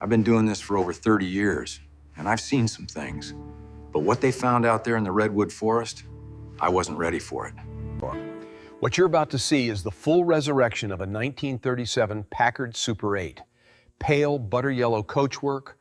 I've been doing this for over 30 years, and I've seen some things. But what they found out there in the redwood forest, I wasn't ready for it. What you're about to see is the full resurrection of a 1937 Packard Super 8. Pale, butter yellow coachwork,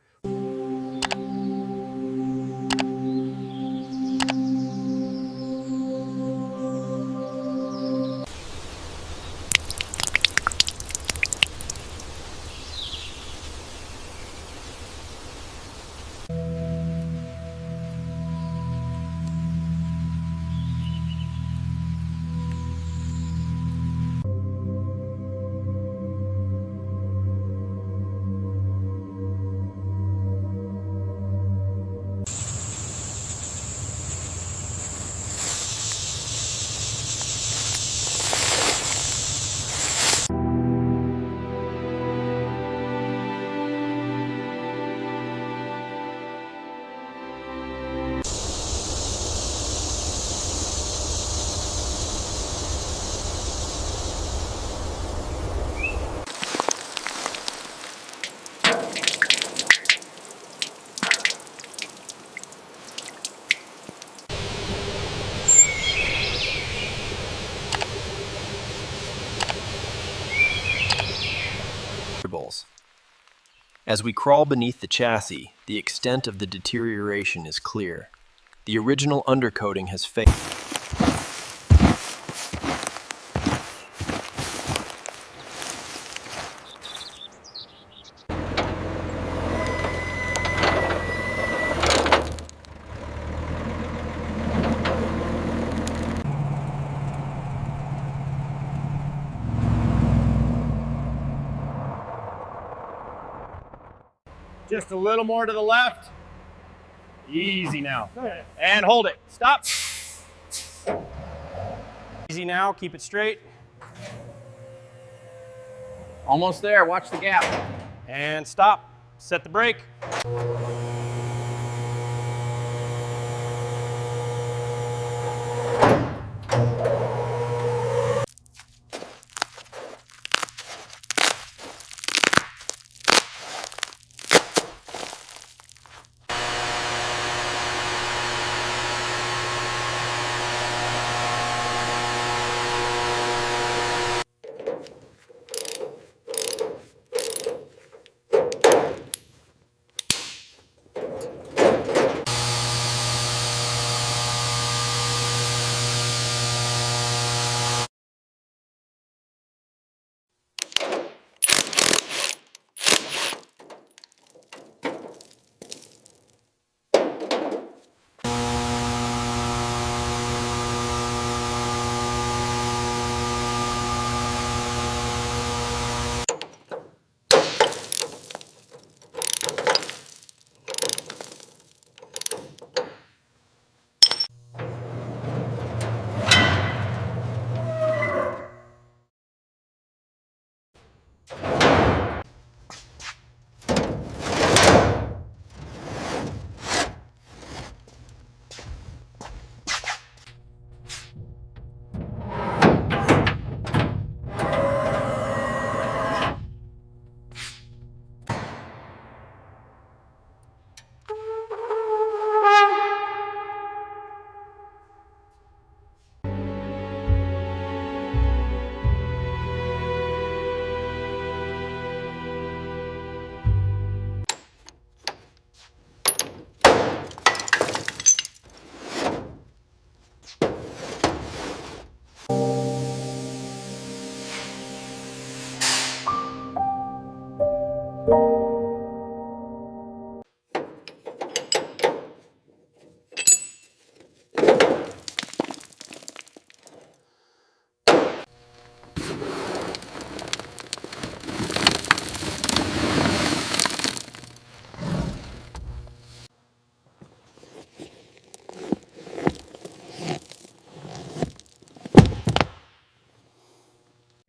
As we crawl beneath the chassis, the extent of the deterioration is clear. The original undercoating has faded. Just a little more to the left. Easy now. And hold it. Stop. Easy now. Keep it straight. Almost there. Watch the gap. And stop. Set the brake.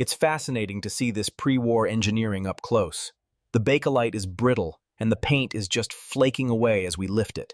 It's fascinating to see this pre-war engineering up close. The Bakelite is brittle, and the paint is just flaking away as we lift it.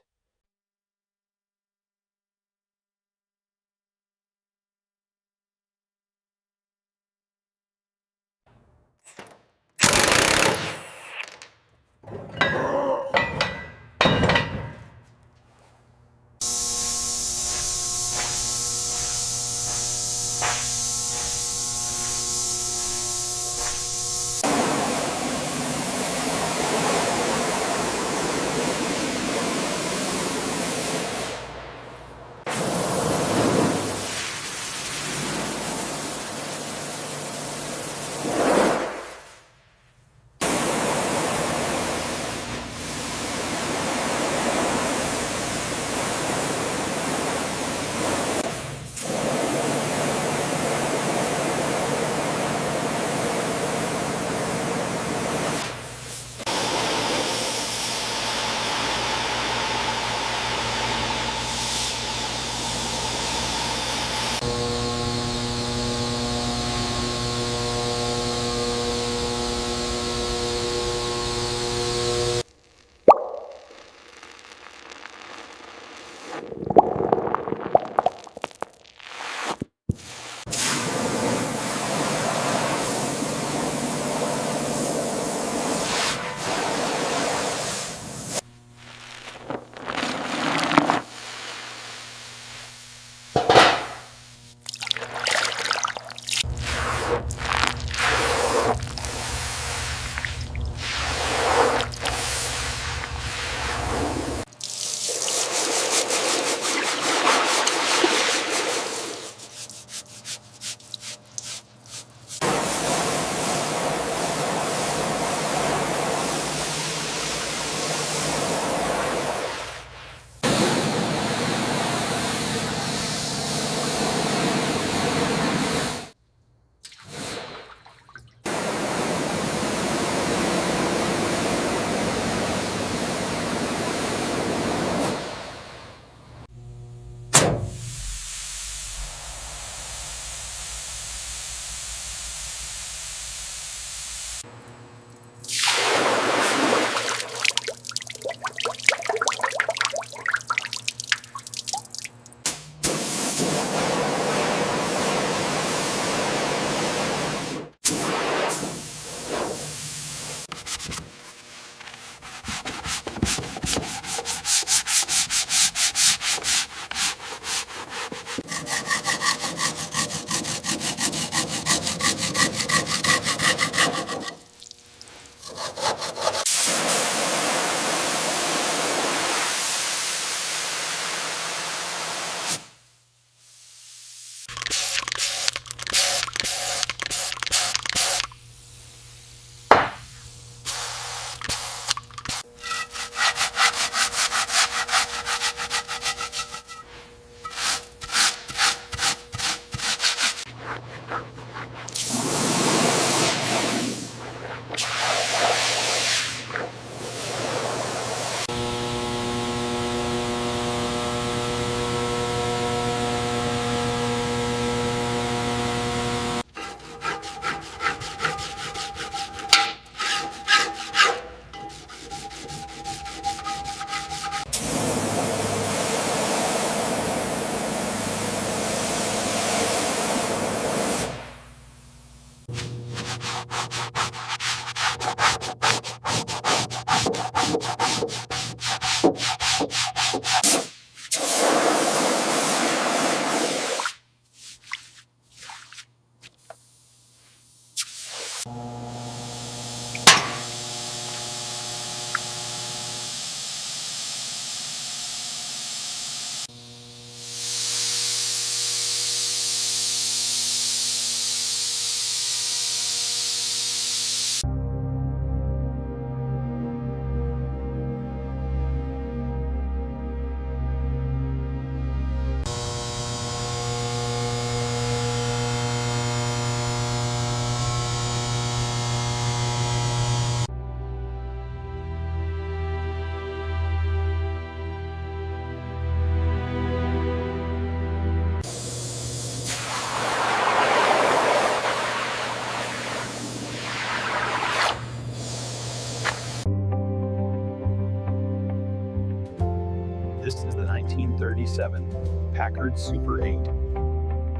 This is the 1937 Packard Super 8.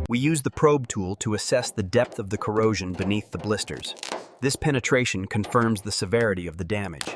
We use the probe tool to assess the depth of the corrosion beneath the blisters. This penetration confirms the severity of the damage.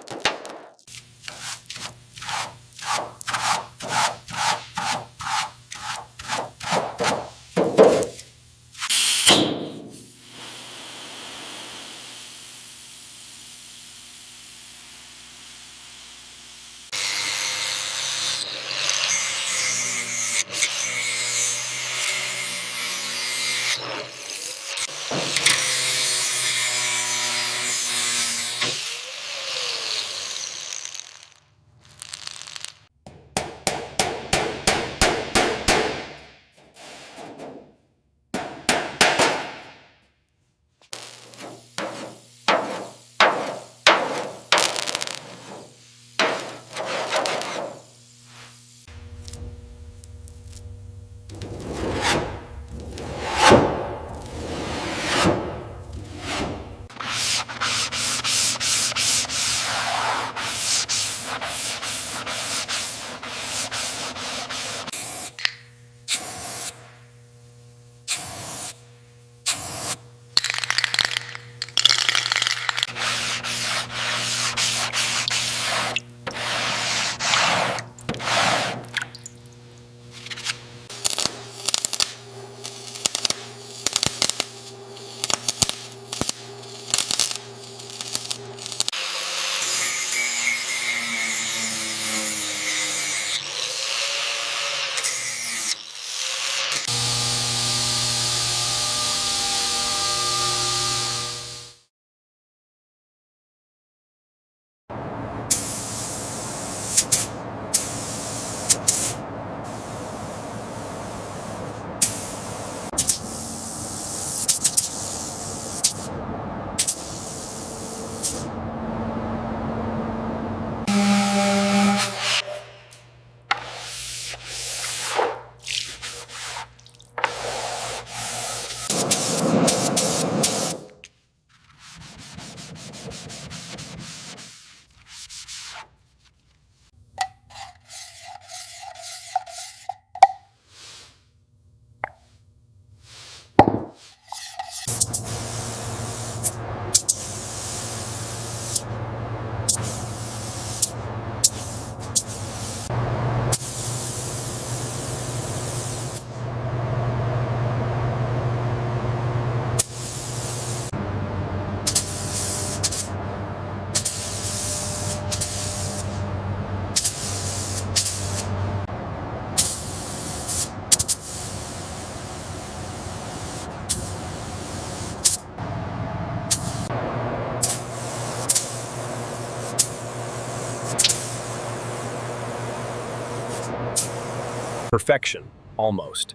Perfection, almost.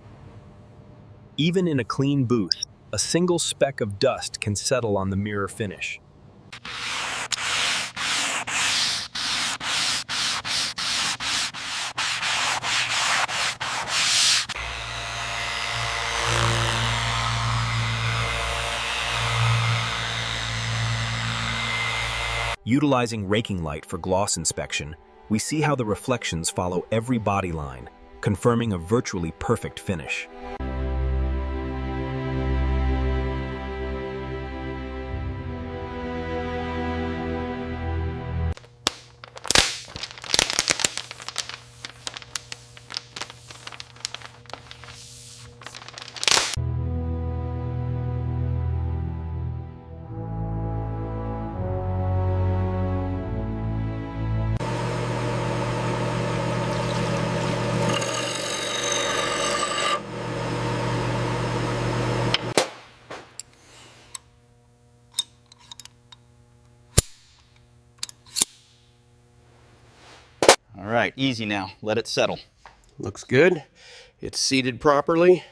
Even in a clean booth, a single speck of dust can settle on the mirror finish. Utilizing raking light for gloss inspection, we see how the reflections follow every body line, confirming a virtually perfect finish. All right, easy now. Let it settle. Looks good. It's seated properly.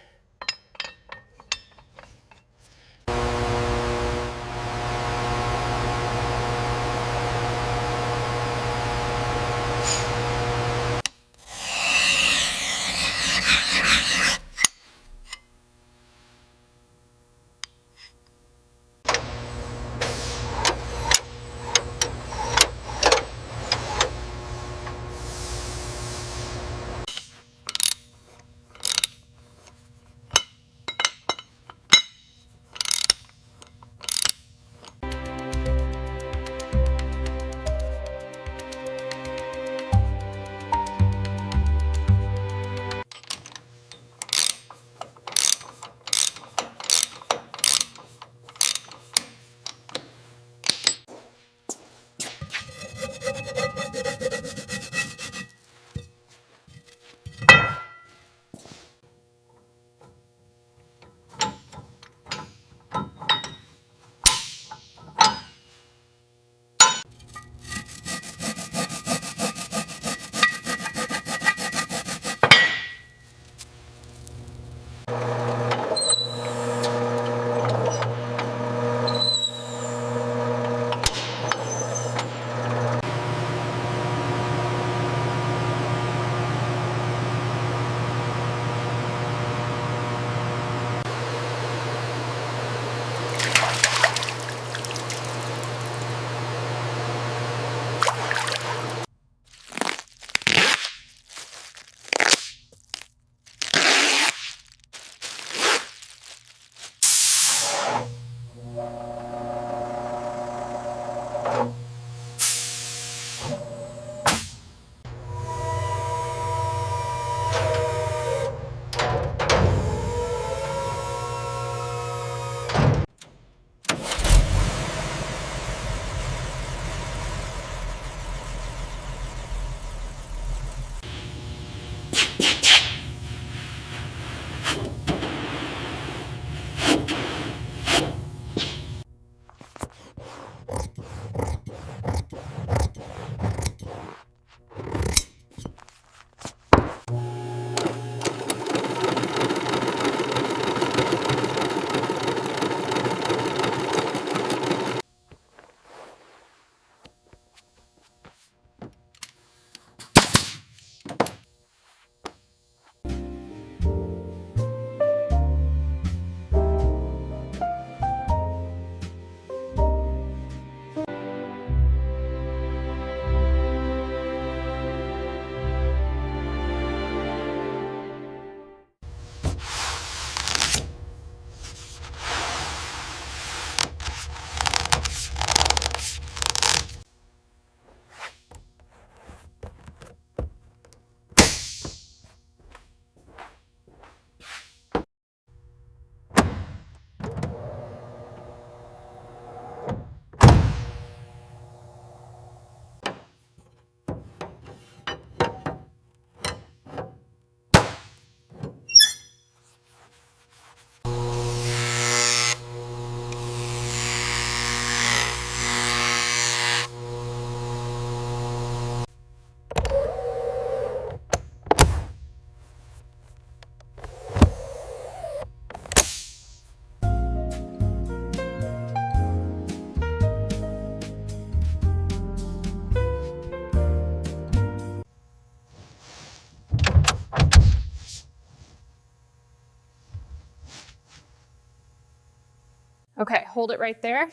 Okay, hold it right there.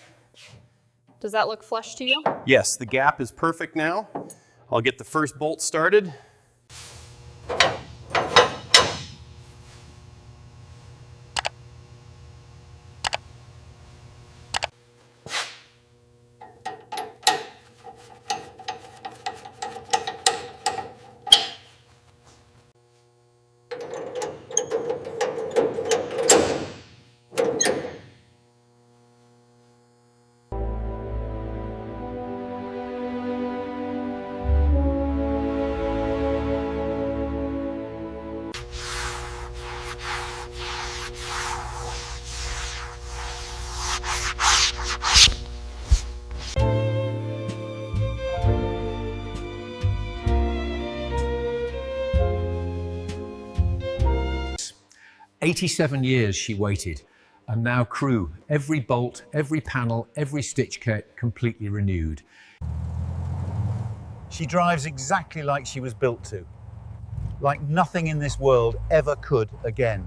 Does that look flush to you? Yes, the gap is perfect now. I'll get the first bolt started. "87 years she waited, and now crew, every bolt, every panel, every stitch kit completely renewed." She drives exactly like she was built to, like nothing in this world ever could again.